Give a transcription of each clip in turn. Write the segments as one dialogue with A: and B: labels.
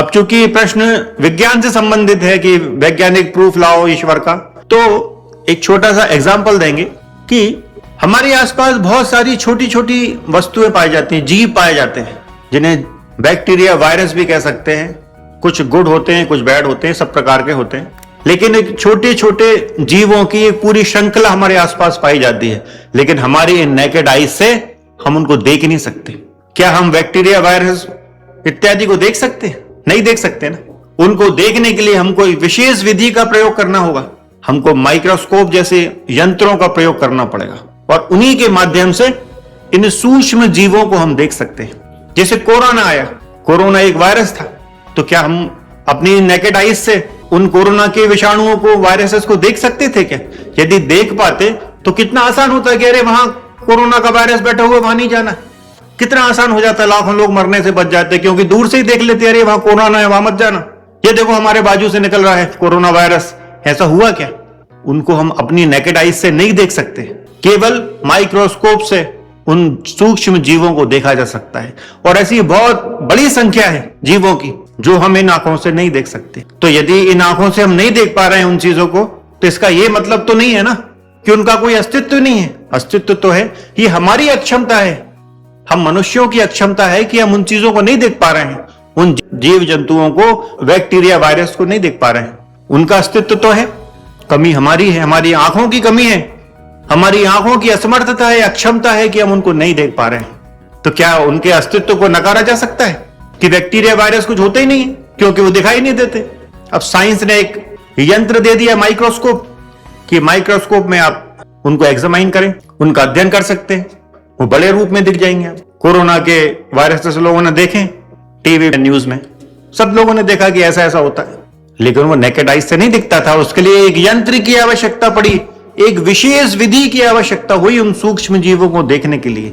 A: अब चूंकि प्रश्न विज्ञान से संबंधित है कि वैज्ञानिक प्रूफ लाओ ईश्वर का, तो एक छोटा सा एग्जाम्पल देंगे कि हमारे आसपास बहुत सारी छोटी छोटी वस्तुएं पाई जाती हैं, जीव पाए जाते हैं, जिन्हें बैक्टीरिया वायरस भी कह सकते हैं। कुछ गुड होते हैं, कुछ बैड होते हैं, सब प्रकार के होते हैं। लेकिन एक छोटे छोटे जीवों की एक पूरी श्रृंखला हमारे आसपास पाई जाती है, लेकिन हमारी नेकेड आईज से हम उनको देख नहीं सकते। क्या हम बैक्टीरिया वायरस इत्यादि को देख सकते हैं? नहीं देख सकते ना। उनको देखने के लिए हमको एक विशेष विधि का प्रयोग करना होगा। हमको माइक्रोस्कोप जैसे यंत्रों का प्रयोग करना पड़ेगा और उन्हीं के माध्यम से इन सूक्ष्म जीवों को हम देख सकते हैं। जैसे कोरोना आया, कोरोना एक वायरस था, तो क्या हम अपनी नेकेड आईज से उन कोरोना के विषाणुओं को, वायरसेस को देख सकते थे क्या? यदि देख पाते तो कितना आसान होता कि अरे वहां कोरोना का वायरस बैठा हुआ, वहां नहीं जाना। कितना आसान हो जाता, लाखों लोग मरने से बच जाते, क्योंकि दूर से ही देख लेते अरे वहां कोरोना है, वहां मत जाना। ये देखो हमारे बाजू से निकल रहा है कोरोना वायरस। ऐसा हुआ क्या? उनको हम अपनी नेकेड आईज से नहीं देख सकते, केवल माइक्रोस्कोप से उन सूक्ष्म जीवों को देखा जा सकता है। और ऐसी बहुत बड़ी संख्या है जीवों की जो हम इन आंखों से नहीं देख सकते। तो यदि इन आंखों से हम नहीं देख पा रहे हैं उन चीजों को, तो इसका यह मतलब तो नहीं है ना कि उनका कोई अस्तित्व नहीं है। अस्तित्व तो है, ये हमारी अक्षमता है, हम मनुष्यों की अक्षमता है कि हम उन चीजों को नहीं देख पा रहे हैं, उन जीव जंतुओं को, बैक्टीरिया वायरस को नहीं देख पा रहे हैं। उनका अस्तित्व तो है, कमी हमारी है, हमारी आंखों की कमी है, हमारी आंखों की असमर्थता है, अक्षमता है कि हम उनको नहीं देख पा रहे हैं। तो क्या उनके अस्तित्व को नकारा जा सकता है कि बैक्टीरिया वायरस कुछ होते ही नहीं है क्योंकि वो दिखाई नहीं देते? अब साइंस ने एक यंत्र दे दिया, माइक्रोस्कोप, कि माइक्रोस्कोप में आप उनको एग्जामाइन करें, उनका अध्ययन कर सकते हैं, वो बड़े रूप में दिख जाएंगे। कोरोना के वायरस लोगों ने देखे टीवी न्यूज में, सब लोगों ने देखा कि ऐसा ऐसा होता है, लेकिन वो नेकेड आईज से नहीं दिखता था। उसके लिए एक यंत्र की आवश्यकता पड़ी, एक विशेष विधि की आवश्यकता हुई उन सूक्ष्म जीवों को देखने के लिए।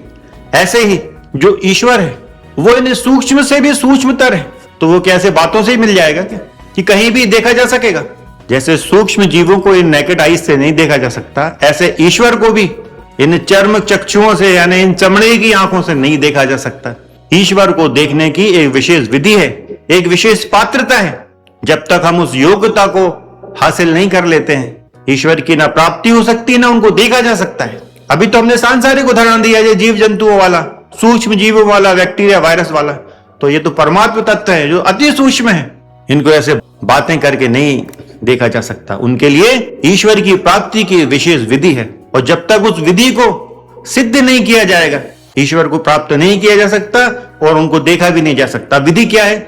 A: ऐसे ही जो ईश्वर है वो इन सूक्ष्म से भी सूक्ष्मतर है, तो वो कैसे बातों से ही मिल जाएगा क्या कि कहीं भी देखा जा सकेगा? जैसे सूक्ष्म जीवों को इन नेकेड आईज से नहीं देखा जा सकता, ऐसे ईश्वर को भी इन चर्म चक्षुओं से, यानी इन चमड़े की आंखों से नहीं देखा जा सकता। ईश्वर को देखने की एक विशेष विधि है, एक विशेष पात्रता है। जब तक हम उस योग्यता को हासिल नहीं कर लेते हैं, ईश्वर की ना प्राप्ति हो सकती, ना उनको देखा जा सकता है। अभी तो हमने सांसारिक उदाहरण दिया, ये जीव जंतुओं वाला, सूक्ष्म जीवों वाला, बैक्टीरिया वायरस वाला, तो ये तो परमात्म तत्व है जो अति सूक्ष्म है। इनको ऐसे बातें करके नहीं देखा जा सकता। उनके लिए ईश्वर की प्राप्ति की विशेष विधि है, और जब तक उस विधि को सिद्ध नहीं किया जाएगा, ईश्वर को प्राप्त नहीं किया जा सकता और उनको देखा भी नहीं जा सकता। विधि क्या है?